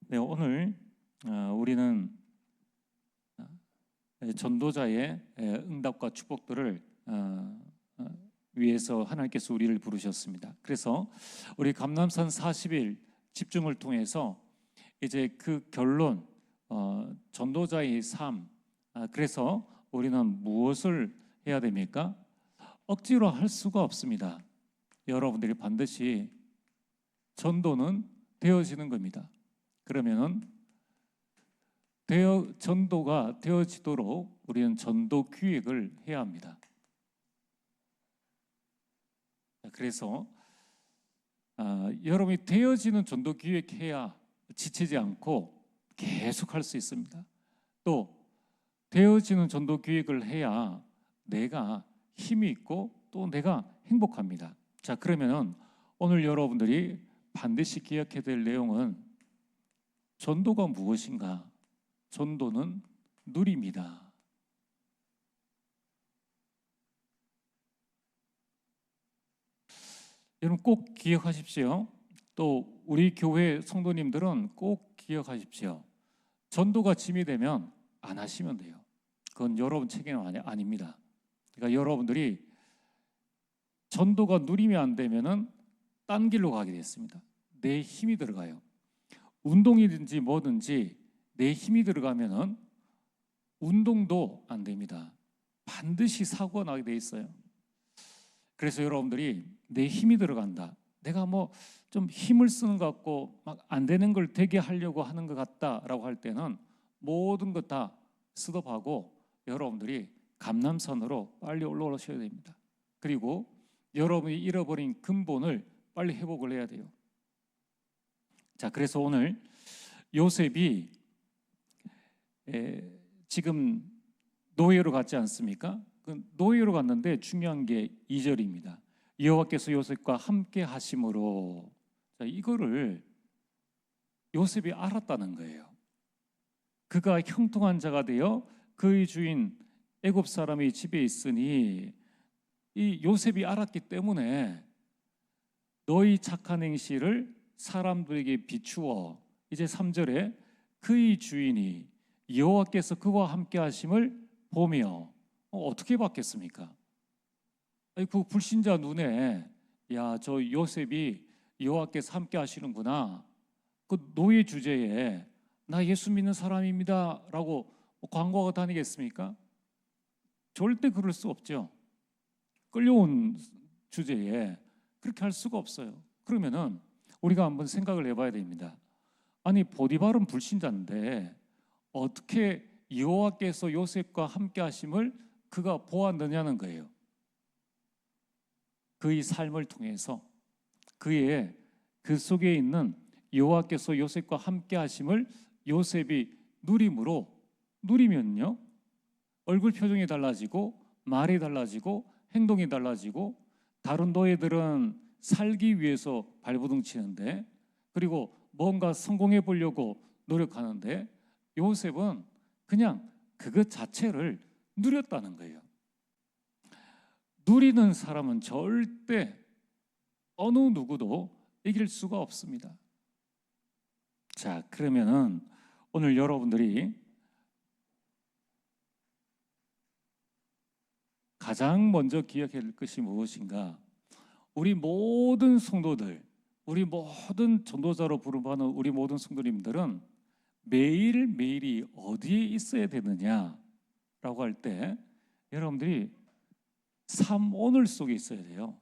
네, 오늘 우리는 전도자의 응답과 축복들을 위해서 하나님께서 우리를 부르셨습니다. 그래서 우리 감람산 40일 집중을 통해서 이제 그 결론, 전도자의 삶, 그래서 우리는 무엇을 해야 됩니까? 억지로 할 수가 없습니다. 여러분들이 반드시 전도는 되어지는 겁니다. 그러면은 전도가 되어지도록 우리는 전도 기획을 해야 합니다. 그래서 여러분이 되어지는 전도 기획해야 지치지 않고 계속 할 수 있습니다. 또 되어지는 전도 기획을 해야 내가 힘이 있고 또 내가 행복합니다. 자, 그러면은 오늘 여러분들이 반드시 기억해야 될 내용은 전도가 무엇인가? 전도는 누림이다. 여러분 꼭 기억하십시오. 또 우리 교회 성도님들은 꼭 기억하십시오. 전도가 짐이 되면 안 하시면 돼요. 그건 여러분 책임 아닙니다. 그러니까 여러분들이 전도가 누림이 안 되면은 딴 길로 가게 됐습니다. 내 힘이 들어가요. 운동이든지 뭐든지 내 힘이 들어가면은 운동도 안 됩니다. 반드시 사고가 나게 돼 있어요. 그래서 여러분들이 내 힘이 들어간다. 내가 뭐 좀 힘을 쓰는 것 같고 막 안 되는 걸 되게 하려고 하는 것 같다라고 할 때는 모든 것 다 스톱하고 여러분들이 감람산으로 빨리 올라오셔야 됩니다. 그리고 여러분이 잃어버린 근본을 빨리 회복을 해야 돼요. 자, 그래서 오늘 요셉이 지금 노예로 갔지 않습니까? 그 노예로 갔는데 중요한 게 2절입니다. 여호와께서 요셉과 함께 하심으로. 자, 이거를 요셉이 알았다는 거예요. 그가 형통한 자가 되어 그의 주인 애굽 사람의 집에 있으니 이 요셉이 알았기 때문에 너희 착한 행실을 사람들에게 비추어, 이제 3절에 그의 주인이 여호와께서 그와 함께 하심을 보며 어떻게 봤겠습니까? 그 불신자 눈에 야, 저 요셉이 여호와께서 함께 하시는구나. 그 노예 주제에 나 예수 믿는 사람입니다 라고 광고가 다니겠습니까? 절대 그럴 수 없죠. 끌려온 주제에 그렇게 할 수가 없어요. 그러면은 우리가 한번 생각을 해봐야 됩니다. 아니, 보디발은 불신자인데 어떻게 여호와께서 요셉과 함께 하심을 그가 보았느냐는 거예요. 그의 삶을 통해서 그의 그 속에 있는 여호와께서 요셉과 함께 하심을 요셉이 누리면요, 얼굴 표정이 달라지고 말이 달라지고 행동이 달라지고, 다른 노예들은 살기 위해서 발버둥 치는데, 그리고 뭔가 성공해 보려고 노력하는데 요셉은 그냥 그것 자체를 누렸다는 거예요. 누리는 사람은 절대 어느 누구도 이길 수가 없습니다. 자, 그러면은 오늘 여러분들이 가장 먼저 기억해야 할 것이 무엇인가? 우리 모든 성도들, 우리 모든 전도자로 부름받는 우리 모든 성도님들은 매일매일이 어디에 있어야 되느냐라고 할 때 여러분들이 삶 오늘 속에 있어야 돼요.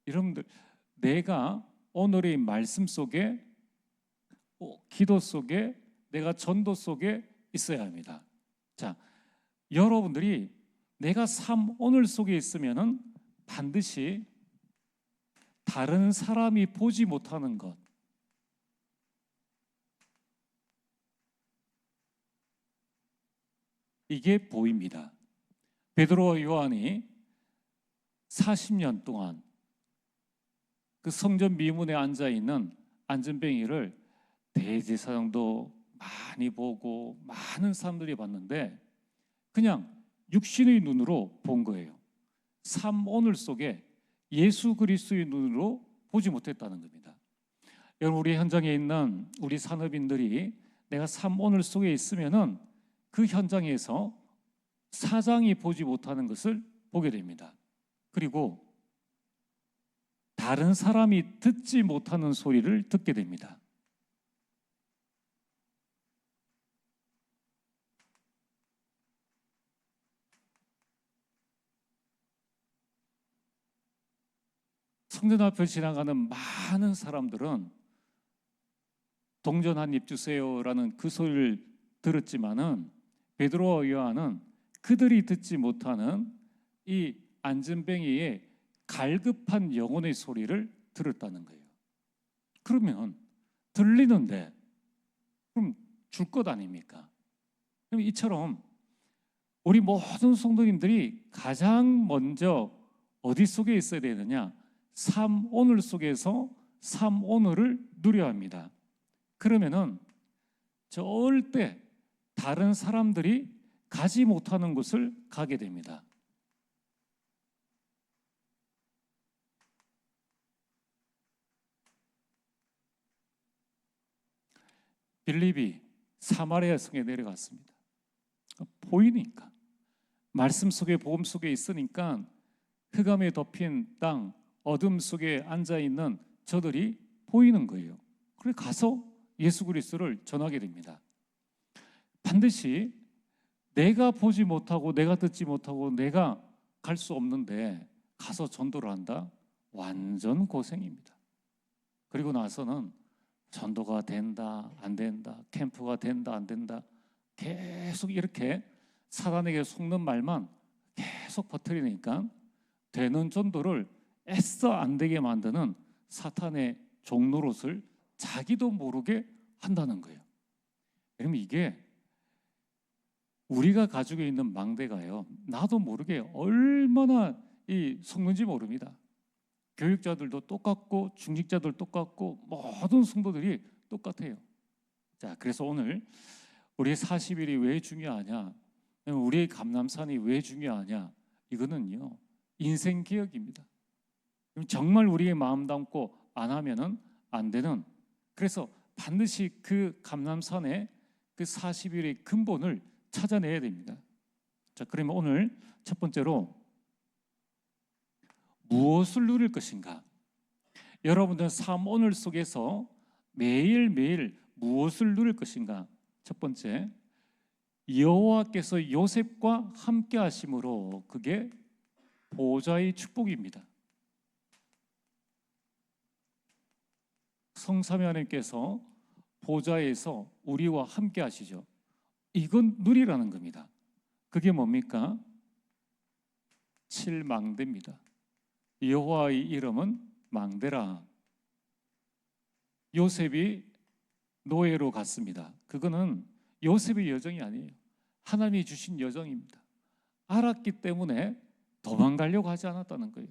여러분들, 내가 오늘의 말씀 속에, 기도 속에, 내가 전도 속에 있어야 합니다. 자, 여러분들이 내가 삶 오늘 속에 있으면은 반드시 다른 사람이 보지 못하는 것, 이게 보입니다. 베드로와 요한이 40년 동안 그 성전 미문에 앉아 있는 안전뱅이를 대제사장도 많이 보고 많은 사람들이 봤는데 그냥 육신의 눈으로 본 거예요. 삶 오늘 속에 예수 그리스도의 눈으로 보지 못했다는 겁니다. 여러분, 우리 현장에 있는 우리 산업인들이 내가 삶오늘 속에 있으면은 그 현장에서 사장이 보지 못하는 것을 보게 됩니다. 그리고 다른 사람이 듣지 못하는 소리를 듣게 됩니다. 성전 앞을 지나가는 많은 사람들은 동전 한 입 주세요라는 그 소리를 들었지만은 베드로와 요한은 그들이 듣지 못하는 이 안전뱅이의 갈급한 영혼의 소리를 들었다는 거예요. 그러면 들리는데 그럼 줄 것 아닙니까? 그럼 이처럼 우리 모든 성도님들이 가장 먼저 어디 속에 있어야 되느냐? 삶 오늘 속에서 삶 오늘을 누려야 합니다. 그러면은 절대 다른 사람들이 가지 못하는 곳을 가게 됩니다. 빌립이 사마리아 성에 내려갔습니다. 보이니까, 말씀 속에, 복음 속에 있으니까 흑암에 덮인 땅, 어둠 속에 앉아 있는 저들이 보이는 거예요. 그래 가서 예수 그리스도를 전하게 됩니다. 반드시 내가 보지 못하고 내가 듣지 못하고 내가 갈 수 없는데 가서 전도를 한다? 완전 고생입니다. 그리고 나서는 전도가 된다 안 된다, 캠프가 된다 안 된다, 계속 이렇게 사단에게 속는 말만 계속 퍼뜨리니까 되는 전도를 애써 안 되게 만드는 사탄의 종노릇을 자기도 모르게 한다는 거예요. 여러분, 이게 우리가 가지고 있는 망대가요, 나도 모르게 얼마나 속는지 모릅니다. 교육자들도 똑같고 중직자들 똑같고 모든 성도들이 똑같아요. 자, 그래서 오늘 우리 40일이 왜 중요하냐, 우리의 감람산이 왜 중요하냐, 이거는요 인생 기억입니다. 정말 우리의 마음 담고 안 하면은 안 되는, 그래서 반드시 그 감람산의 그 40일의 근본을 찾아내야 됩니다. 자, 그러면 오늘 첫 번째로 무엇을 누릴 것인가? 여러분들 삶 오늘 속에서 매일매일 무엇을 누릴 것인가? 첫 번째, 여호와께서 요셉과 함께 하심으로 그게 보좌의 축복입니다. 성삼위 하나님께서 보좌에서 우리와 함께 하시죠. 이건 누리라는 겁니다. 그게 뭡니까? 칠망대입니다. 여호와의 이름은 망대라. 요셉이 노예로 갔습니다. 그거는 요셉의 여정이 아니에요. 하나님이 주신 여정입니다. 알았기 때문에 도망가려고 하지 않았다는 거예요.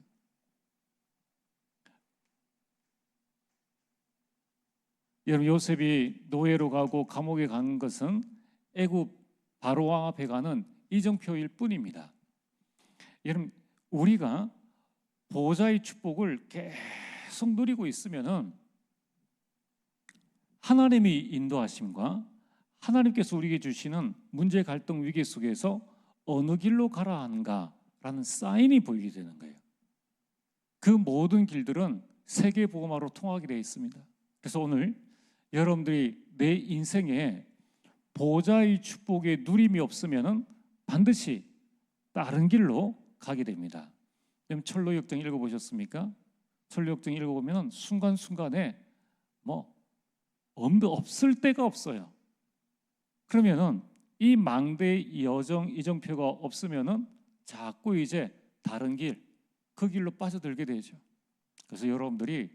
여러분, 요셉이 노예로 가고 감옥에 간 것은 애굽 바로 왕 앞에 가는 이정표일 뿐입니다. 여러분, 우리가 보좌의 축복을 계속 누리고 있으면은 하나님의 인도하심과 하나님께서 우리에게 주시는 문제, 갈등, 위기 속에서 어느 길로 가라 하는가라는 사인이 보이게 되는 거예요. 그 모든 길들은 세계 복음화로 통하게 되어 있습니다. 그래서 오늘 여러분들이 내 인생에 보좌의 축복의 누림이 없으면은 반드시 다른 길로 가게 됩니다. 그럼 철로역정 읽어보셨습니까? 철로역정 읽어보면 순간순간에 없을 때가 없어요. 그러면은 이 망대의 여정, 이정표가 없으면은 자꾸 이제 다른 길, 그 길로 빠져들게 되죠. 그래서 여러분들이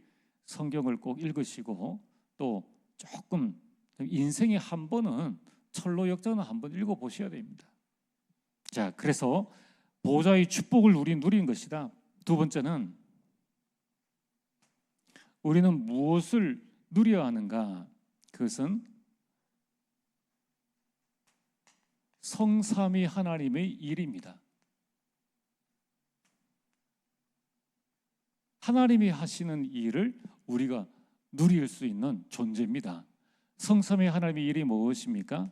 성경을 꼭 읽으시고 또 조금 인생에 한 번은 철로역정을 한번 읽어보셔야 됩니다. 자, 그래서 보좌의 축복을 우리 누린 것이다. 두 번째는 우리는 무엇을 누려야 하는가? 그것은 성삼위 하나님의 일입니다. 하나님이 하시는 일을 우리가 누릴 수 있는 존재입니다. 성삼위 하나님의 일이 무엇입니까?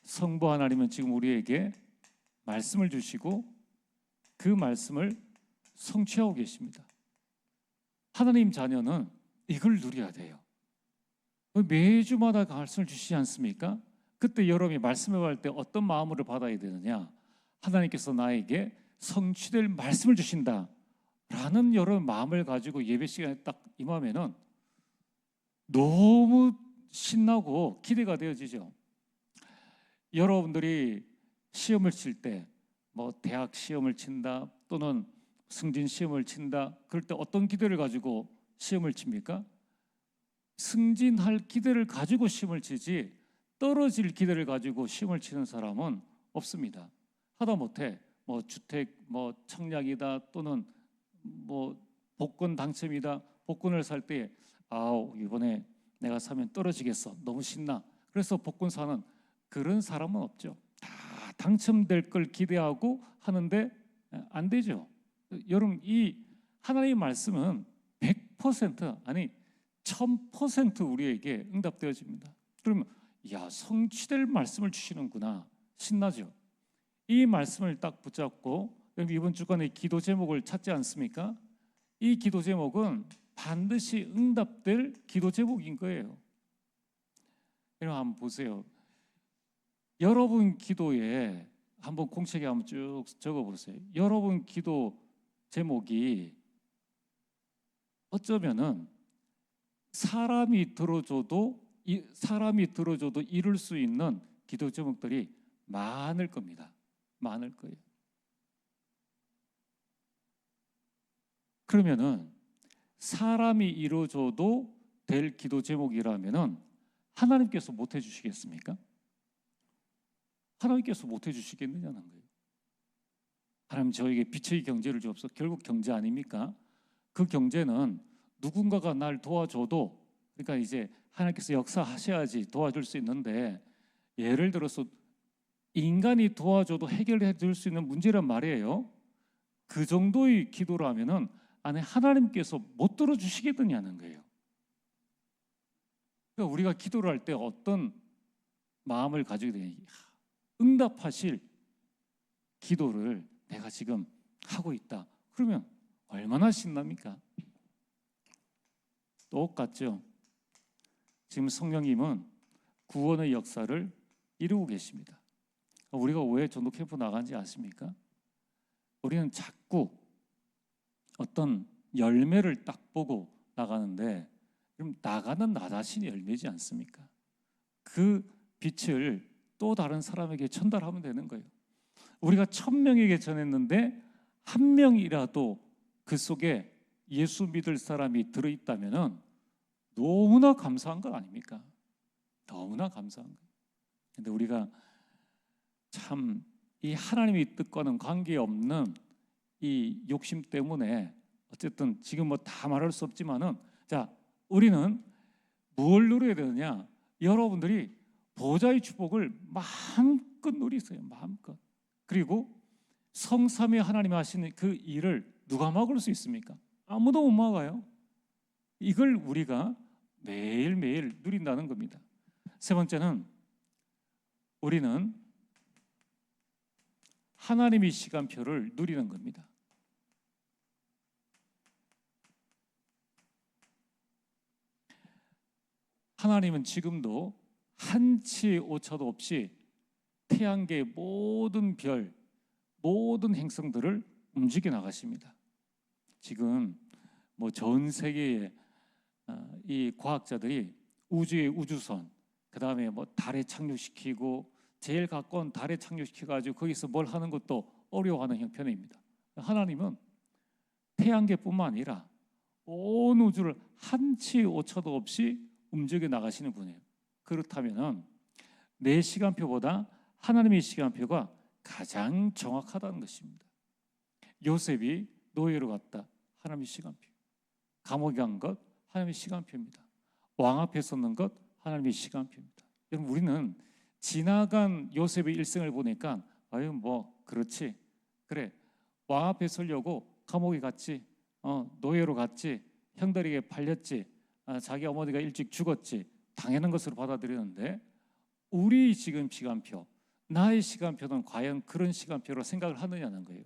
성부 하나님은 지금 우리에게 말씀을 주시고 그 말씀을 성취하고 계십니다. 하나님 자녀는 이걸 누려야 돼요. 매주마다 말씀을 주시지 않습니까? 그때 여러분이 말씀을 받을 때 어떤 마음으로 받아야 되느냐? 하나님께서 나에게 성취될 말씀을 주신다 라는 여러분 마음을 가지고 예배 시간에 딱 임하면은 너무 신나고 기대가 되어지죠. 여러분들이 시험을 칠 때 뭐 대학 시험을 친다 또는 승진 시험을 친다 그럴 때 어떤 기대를 가지고 시험을 칩니까? 승진할 기대를 가지고 시험을 치지 떨어질 기대를 가지고 시험을 치는 사람은 없습니다. 하다못해 뭐 주택 뭐 청약이다 또는 뭐 복권 당첨이다 복권을 살 때 아우 이번에 내가 사면 떨어지겠어 너무 신나 그래서 복권 사는 그런 사람은 없죠. 다 당첨될 걸 기대하고 하는데 안 되죠. 여러분 이 하나님의 말씀은 100% 아니 1000% 우리에게 응답되어집니다. 그러면 야 성취될 말씀을 주시는구나 신나죠. 이 말씀을 딱 붙잡고 이번 주간에 기도 제목을 찾지 않습니까? 이 기도 제목은 반드시 응답될 기도 제목인 거예요. 여러분 한번 보세요. 여러분 기도에 한번 공책에 한번 쭉 적어보세요. 여러분 기도 제목이 어쩌면은 사람이 들어줘도 이룰 수 있는 기도 제목들이 많을 겁니다. 많을 거예요. 그러면은 사람이 이루어줘도 될 기도 제목이라면은 하나님께서 못 해주시겠습니까? 하나님께서 못 해주시겠느냐는 거예요. 하나님 저에게 빛의 경제를 주옵소서. 결국 경제 아닙니까? 그 경제는 누군가가 날 도와줘도 그러니까 이제 하나님께서 역사하셔야지 도와줄 수 있는데 예를 들어서 인간이 도와줘도 해결해 줄 수 있는 문제란 말이에요. 그 정도의 기도라면은 안에 하나님께서 못 들어주시겠느냐는 거예요. 그러니까 우리가 기도를 할 때 어떤 마음을 가지게 되냐 응답하실 기도를 내가 지금 하고 있다. 그러면 얼마나 신납니까? 똑같죠. 지금 성령님은 구원의 역사를 이루고 계십니다. 우리가 왜 전도 캠프 나간지 아십니까? 우리는 자꾸 어떤 열매를 딱 보고 나가는데 그럼 나가는 나 자신이 열매지 않습니까? 그 빛을 또 다른 사람에게 전달하면 되는 거예요. 우리가 1000명에게 전했는데 한 명이라도 그 속에 예수 믿을 사람이 들어있다면 너무나 감사한 것 아닙니까? 너무나 감사한 거예요. 근데 우리가 참 이 하나님의 뜻과는 관계없는 이 욕심 때문에 어쨌든 지금 뭐 다 말할 수 없지만은 자 우리는 뭘 누려야 되느냐? 여러분들이 보좌의 축복을 마음껏 누리세요. 마음껏. 그리고 성삼위 하나님이 하시는 그 일을 누가 막을 수 있습니까? 아무도 못 막아요. 이걸 우리가 매일매일 누린다는 겁니다. 세 번째는 우리는 하나님의 시간표를 누리는 겁니다. 하나님은 지금도 한치의 오차도 없이 태양계의 모든 별, 모든 행성들을 움직여 나가십니다. 지금 뭐 전 세계의 이 과학자들이 우주의 우주선, 그 다음에 뭐 달에 착륙시키고 제일 가까운 달에 착륙시켜가지고 거기서 뭘 하는 것도 어려워하는 형편입니다. 하나님은 태양계뿐만 아니라 온 우주를 한치의 오차도 없이 움직여 나가시는 분이에요. 그렇다면 내 시간표보다 하나님의 시간표가 가장 정확하다는 것입니다. 요셉이 노예로 갔다. 하나님의 시간표. 감옥에 간 것 하나님의 시간표입니다. 왕 앞에 섰는 것 하나님의 시간표입니다. 여러분 우리는 지나간 요셉의 일생을 보니까 아유 뭐 그렇지 그래 왕 앞에 서려고 감옥에 갔지 노예로 갔지 형들에게 팔렸지 자기 어머니가 일찍 죽었지 당연한 것으로 받아들이는데 우리 지금 시간표, 나의 시간표는 과연 그런 시간표로 생각을 하느냐는 거예요.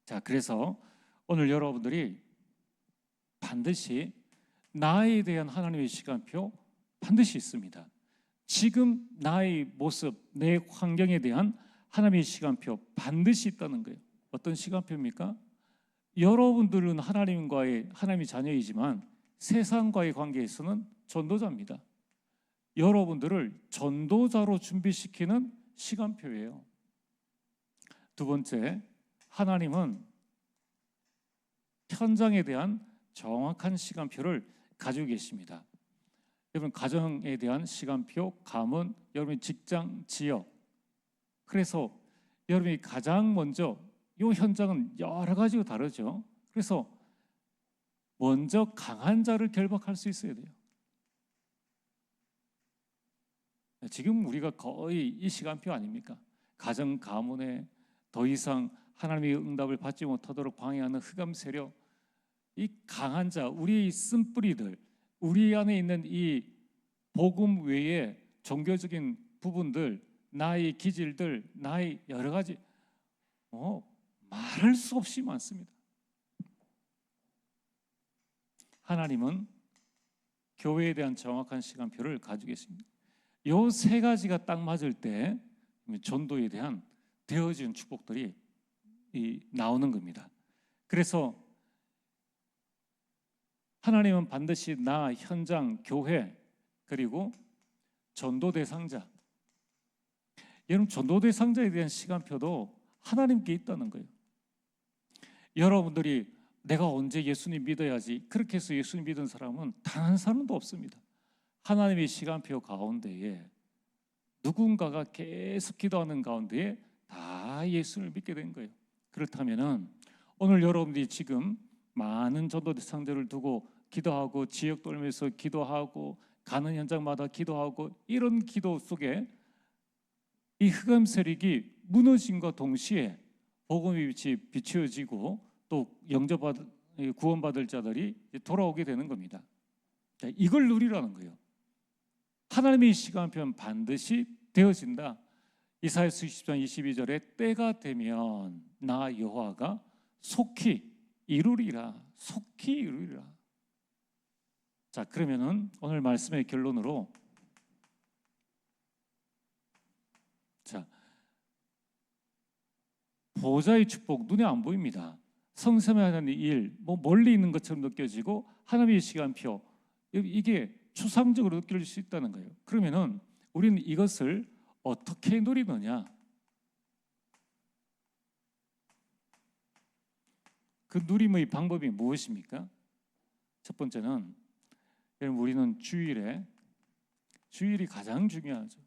자, 그래서 오늘 여러분들이 반드시 나에 대한 하나님의 시간표 반드시 있습니다. 지금 나의 모습, 내 환경에 대한 하나님의 시간표 반드시 있다는 거예요. 어떤 시간표입니까? 여러분들은 하나님의 자녀이지만 세상과의 관계에서는 전도자입니다. 여러분들을 전도자로 준비시키는 시간표예요. 두 번째, 하나님은 현장에 대한 정확한 시간표를 가지고 계십니다. 여러분 가정에 대한 시간표, 가문, 여러분 직장, 지역. 그래서 여러분이 가장 먼저 이 현장은 여러 가지로 다르죠. 그래서 먼저 강한 자를 결박할 수 있어야 돼요. 지금 우리가 거의 이 시간표 아닙니까? 가정, 가문에 더 이상 하나님의 응답을 받지 못하도록 방해하는 흑암 세력, 이 강한 자, 우리의 쓴뿌리들, 우리 안에 있는 이 복음 외에 종교적인 부분들, 나의 기질들, 나의 여러 가지 말할 수 없이 많습니다. 하나님은 교회에 대한 정확한 시간표를 가지고 계십니다. 이 세 가지가 딱 맞을 때 전도에 대한 되어진 축복들이 나오는 겁니다. 그래서 하나님은 반드시 나, 현장, 교회, 그리고 전도 대상자. 여러분 전도 대상자에 대한 시간표도 하나님께 있다는 거예요. 여러분들이 내가 언제 예수님 믿어야지 그렇게 해서 예수님 믿은 사람은 단 한 사람도 없습니다. 하나님의 시간표 가운데에 누군가가 계속 기도하는 가운데에 다 예수를 믿게 된 거예요. 그렇다면은 오늘 여러분들이 지금 많은 전도 대상자를 두고 기도하고 지역 돌면서 기도하고 가는 현장마다 기도하고 이런 기도 속에 이 흑암 세력이 무너짐과 동시에 복음의 빛이 비추어지고 또 구원받을 자들이 돌아오게 되는 겁니다. 이걸 누리라는 거예요. 하나님의 시간표는 반드시 되어진다. 이사야서 10장 22절에 때가 되면 나 여호와가 속히 이루리라. 속히 이루리라. 자, 그러면은 오늘 말씀의 결론으로 보좌의 축복 눈에 안 보입니다. 성삼위하는 일, 멀리 있는 것처럼 느껴지고 하나님의 시간표 이게 추상적으로 느낄 수 있다는 거예요. 그러면은 우리는 이것을 어떻게 누리느냐? 그 누림의 방법이 무엇입니까? 첫 번째는 여러분 우리는 주일이 가장 중요하죠.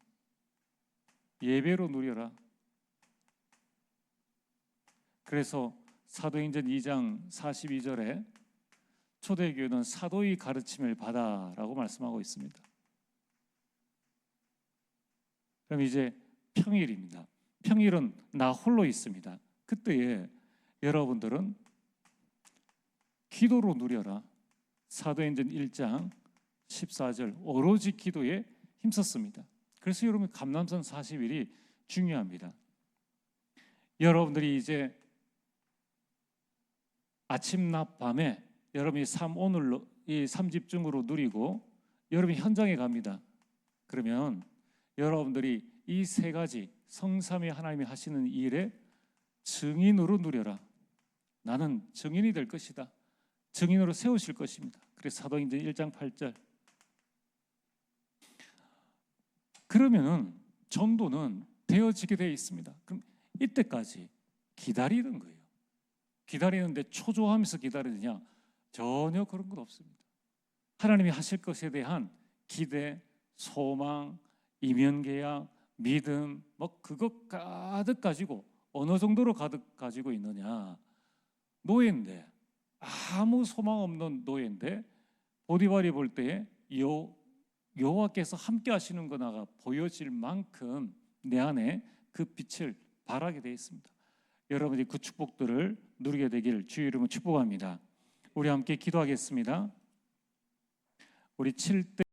예배로 누려라. 그래서 사도행전 2장 42절에 초대교회는 사도의 가르침을 받아라고 말씀하고 있습니다. 그럼 이제 평일입니다. 평일은 나 홀로 있습니다. 그때에 여러분들은 기도로 누려라. 사도행전 1장 14절 오로지 기도에 힘썼습니다. 그래서 여러분 감람산 40일이 중요합니다. 여러분들이 이제 아침, 낮, 밤에 여러분이 오늘로 이 3집중으로 누리고 여러분이 현장에 갑니다. 그러면 여러분들이 이 세 가지 성삼위 하나님이 하시는 일에 증인으로 누려라. 나는 증인이 될 것이다. 증인으로 세우실 것입니다. 그래서 사도행전 1장 8절. 그러면은 전도는 되어지게 되어 있습니다. 그럼 이때까지 기다리는 거예요. 기다리는데 초조하면서 기다리느냐? 전혀 그런 것 없습니다. 하나님이 하실 것에 대한 기대, 소망, 이면계약, 믿음, 그것 가득 가지고 어느 정도로 가득 가지고 있느냐? 노예인데 아무 소망 없는 노예인데 보디발이 볼 때에 여호와께서 함께 하시는 거나가 보여질 만큼 내 안에 그 빛을 발하게 되어 있습니다. 여러분이 그 축복들을 누리게 되기를 주의 이름으로 축복합니다. 우리 함께 기도하겠습니다. 우리 7대